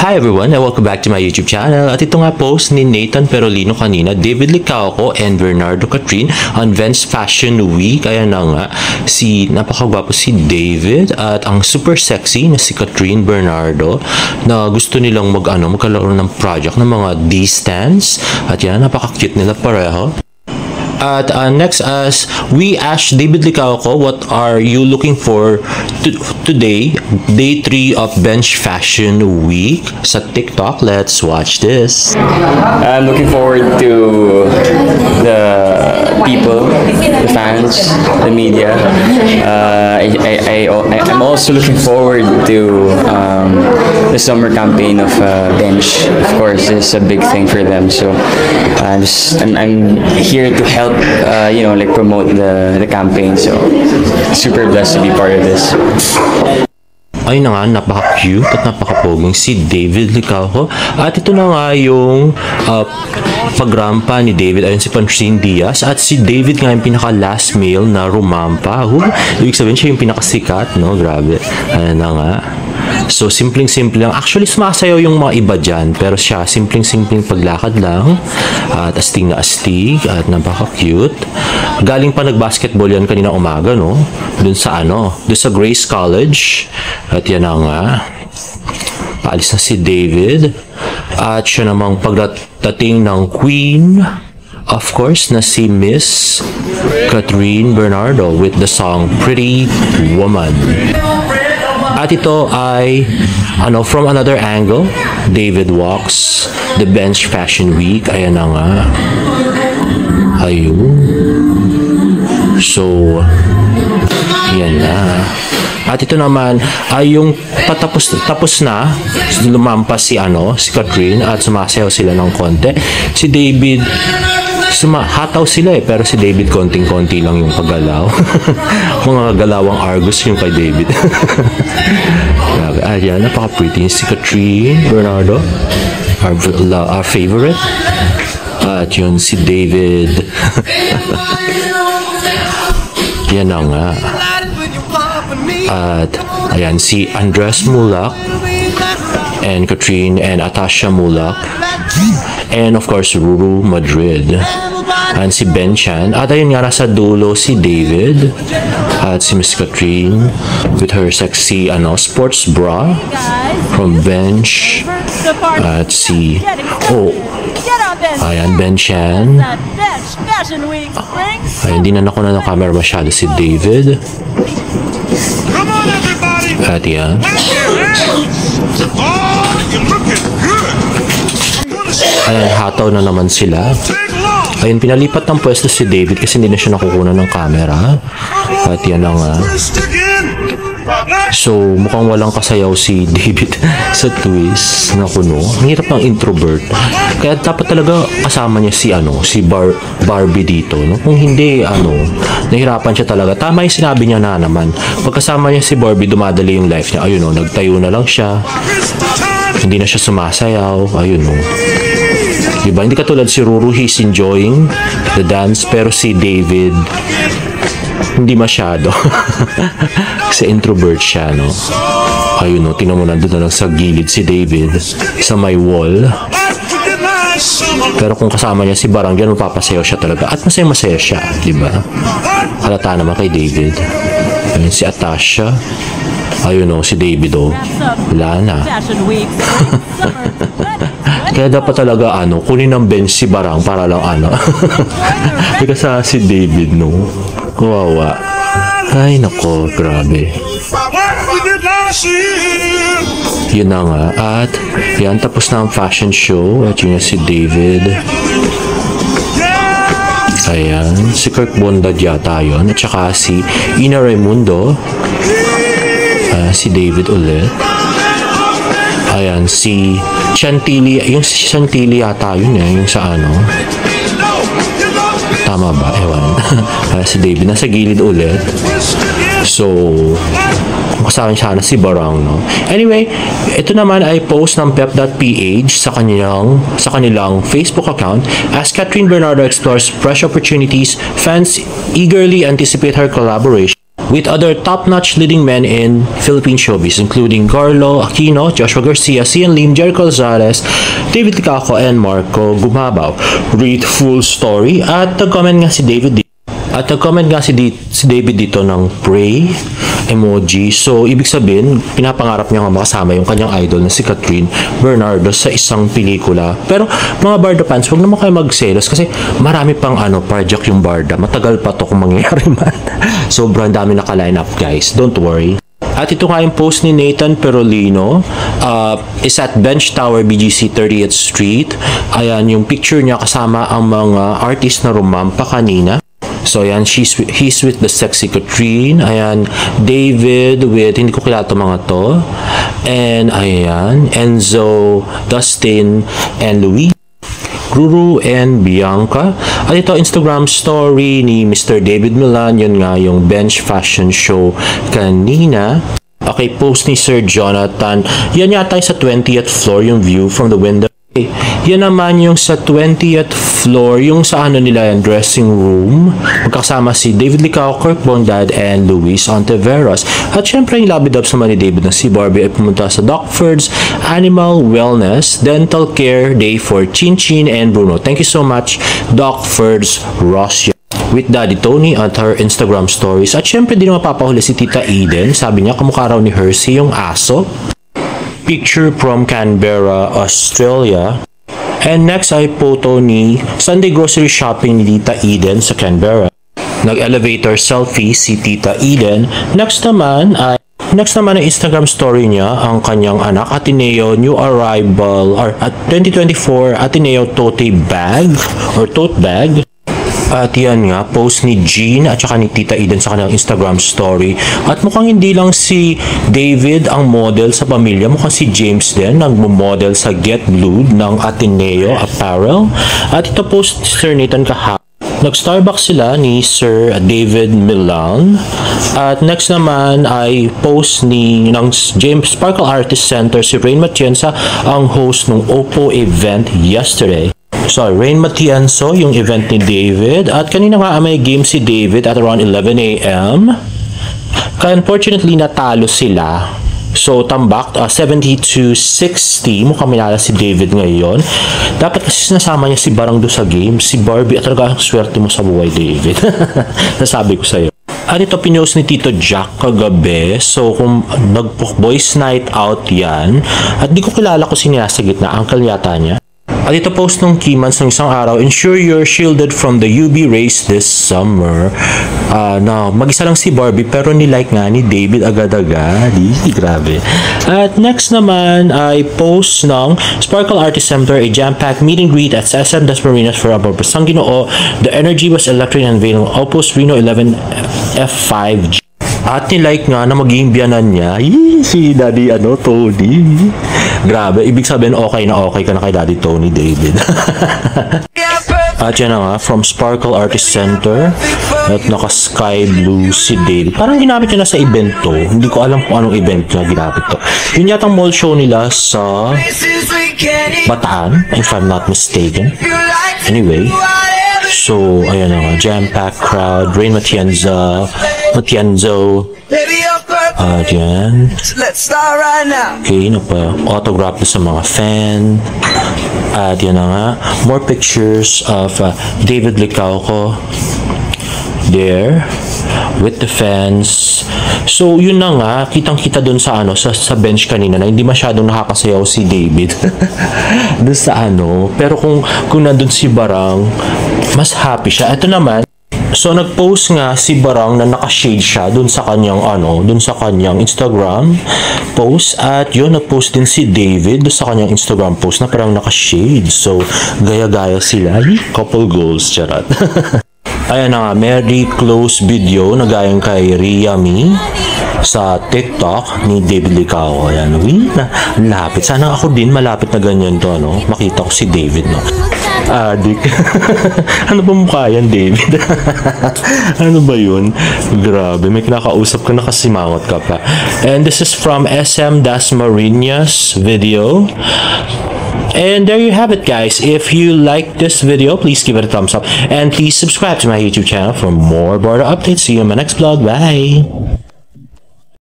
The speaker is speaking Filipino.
Hi everyone and welcome back to my YouTube channel. At ito nga post ni Nathan Perolino kanina, David Licauco and Bernardo Catrin on Vans Fashion Week. Ayan na nga, napakagwapo si David at ang super sexy na si Catrin Bernardo na gusto nilang magkaroon ng project ng mga D-stands. At yan, napaka-cute nila pareho. At next, as we asked David Licauco, what are you looking for today, day 3 of Bench Fashion Week sa TikTok? Let's watch this. I'm looking forward to the people, the fans, the media. I'm also looking forward to the summer campaign of Bench. Of course, it's a big thing for them. So I'm here to help, like promote the campaign. So super blessed to be part of this. Ay na nga, napaka-cute at napaka-poging si David Licauco. At ito na nga yung pagrampa ni David. Ayun si Francine Diaz. At si David nga yung pinaka-last male na rumampa. Ibig sabihin siya yung pinakasikat, no? Grabe. Ayun na nga. So, simpleng-simple lang. Actually, sumasayaw yung mga iba dyan. Pero siya, simpleng-simpleng paglakad lang. At astig na astig. At napaka-cute. Galing pa nag-basketball yan kanina umaga, no? Dun sa Dun sa Grace College. At yan na nga. Paalis na si David. At siya namang pagdating ng Queen, of course, na si Miss Catrin Bernardo with the song Pretty Woman. At ito ay from another angle. David walks the Bench Fashion Week. Ayan na nga. Ayun. So, yan na. At ito naman ay yung tapos na lumampas si Catrin at sumasayaw sila ng konti. Si David hataw sila pero si David konting-konti lang yung paggalaw. Mga galawang Argus yung kay David. Grabe. Ayan, napaka-pretty si Catrin Bernardo, our favorite. At yun si David. Yan na nga. At ayan si Andres Mulak and Catrin and Atasha Mulak, and of course Ruru Madrid and si Ben Chan. At ayun nga, nasa dulo si David at si Miss Catrin with her sexy sports bra from Bench. At si ayan, Ben Chan. Ay, hindi na ako na ng camera masyado si David. At yan. Ayan, hataw na naman sila. Ayun, pinalipat ng pwesto si David kasi hindi na siya nakukunan ng camera. At yan na nga. So, mukhang walang kasayaw si David sa twist na kuno. Ang hirap ng introvert. Kaya dapat talaga kasama niya si Barbie dito. No? Kung hindi, nahirapan siya talaga. Tama yung sinabi niya na naman. Pagkasama niya si Barbie, dumadali yung life niya. Ayun, nagtayo na lang siya. Hindi na siya sumasayaw. Ayun, diba? Hindi katulad si Ruru, he's enjoying the dance. Pero si David, hindi masyado. Kasi introvert siya, no? Ayun, tingnan mo, nandun na lang sa gilid si David sa may wall. Pero kung kasama niya si Barang, diyan mapapasayaw siya talaga. At masaya siya, diba? Halata naman kay David. Ayun, si Atasha. Ayun, si David, wala na. Kaya dapat talaga, kunin ng bench si Barang para lang, Kasi si David, no? Kawawa. Ay, nako, grabe. Yun na nga. At yan, tapos na ang fashion show. At yun na si David. Ayan, si Kirk Bondad yata yun. At saka si Ina Raimundo. Si David ulit. Ayan, si Chantilly. Yung si Chantilly yata yun yung sa tama ba? Ewan. Si David nasa gilid ulit. So, kung kasama siya si Barang, no? Anyway, ito naman ay post ng pep.ph sa kanilang Facebook account. As Catrin Bernardo explores fresh opportunities, fans eagerly anticipate her collaboration with other top-notch leading men in Philippine showbiz, including Carlo Aquino, Joshua Garcia, Cian Lim, Jericho Gonzalez, David Licaco, and Marco Gumabaw. Read full story at nag-comment nga si David si David dito ng pray emoji. So, ibig sabihin, pinapangarap niya nga makasama yung kanyang idol na si Catherine Bernardo sa isang pelikula. Pero, mga Barda fans, huwag naman kayo magselos kasi marami pang project yung Barda. Matagal pa to kung mangyayari man. Sobrang dami naka-line up, guys. Don't worry. At ito nga yung post ni Nathan Perolino is at Bench Tower, BGC 30th Street. Ayan, yung picture niya kasama ang mga artist na rumampa kanina. So, ayan, he's with the sexy Catherine. Ayan, David with, hindi ko kilala ito mga to. And, ayan, Enzo, Dustin, and Louis. Ruru and Bianca. At ito, Instagram story ni Mr. David Milan. Yun nga, yung bench fashion show kanina. Okay, post ni Sir Jonathan. Yan yata sa 20th floor, yung view from the window. Yan naman yung sa 20th floor, yung sa nila yung dressing room. Magkasama si David Licaco, Kirk Bondad, and Luis Ontiveros. At syempre yung labid-ups naman ni David na si Barbie ay pumunta sa Doc Ford's Animal Wellness Dental Care Day for Chin Chin and Bruno. Thank you so much, Doc Ford's Rosia. With Daddy Tony at her Instagram stories. At syempre di na mapapahuli si Tita Eden. Sabi niya kamukha raw ni Hersey yung aso. Picture from Canberra, Australia. And next ay photo ni Sunday grocery shopping ni Tita Eden sa Canberra. Nag-elevator selfie si Tita Eden. Next naman ay Instagram story niya ang kanyang anak Ateneo new arrival or at 2024 Ateneo tote bag or tote bag. At yan nga, post ni Jean at saka ni Tita Eden sa kanilang Instagram story. At mukhang hindi lang si David ang model sa pamilya, mukhang si James din nagmo-model sa Get Blued ng Ateneo Apparel. At ito post si Sir Nathan kahapon. Nag-Starbucks sila ni Sir David Milan. At next naman ay post ng James Sparkle Artist Center si Rain Matienza, ang host ng Oppo event yesterday. So, Rain Matienzo, yung event ni David. At kanina nga may game si David at around 11 a.m. Unfortunately, natalo sila. So, tambak, 70-60. Mukhang minala si David ngayon. Dapat kasi nasama niya si Barang do sa game. Si Barbie, at talaga ang swerte mo sa buhay, David. Nasabi ko sa'yo. At ito pinost ni Tito Jack kagabi. So, kung nag-boys night out yan. At di ko kilala kung sinasagit na uncle yata niya. At ito post nung Kimans ng isang araw, ensure you're shielded from the UV rays this summer. Mag-isa lang si Barbie pero nilike nga ni David agad-agad. Grabe. At next naman ay post ng Sparkle Artist Center, a jam-packed meet and greet at SM Dasmariñas for Abor Pasang Ginoo. The energy was electric and unveiling Oppo Reno 11 F5G. At nilike nga na maging biyanan niya si Daddy Tony. Grabe, ibig sabihin okay ka na kay Daddy Tony, David. At yan na nga, from Sparkle Artist Center. At naka-sky blue si David. Parang ginamit niya na sa event to. Hindi ko alam kung anong event niya ginamit to. Yun yatang mall show nila sa Bataan, if I'm not mistaken. Anyway, so, ayan na nga, jam-packed crowd, Rain Matienzo. Yan. Okay, autograph sa mga fan. At yan na nga, more pictures of David Licaco there with the fans. So, yun na nga, kitang-kita dun sa sa bench kanina na hindi masyadong nakakasayaw si David. Dun sa pero kung nandun si Barang, mas happy siya. Ito naman, so nag-post nga si Barang na naka-shade siya dun sa kanyang Instagram post. At yun, nag-post din si David dun sa kanyang Instagram post na parang naka-shade. So, gaya-gaya sila. Couple goals, charat. Ayan na nga, very close video na gayang kay Riami sa TikTok ni David Licaco. Ayan, lapit. Sana ako din malapit na ganyan to, makita ko si David, Adik. Ano ba mukha yan, David? Ano ba yun? Grabe, may kinakausap ka na kasi mangot ka pa. And this is from SM Dasmariñas video. And there you have it, guys. If you like this video, please give it a thumbs up and please subscribe to my YouTube channel for more border updates. See you in my next vlog. Bye.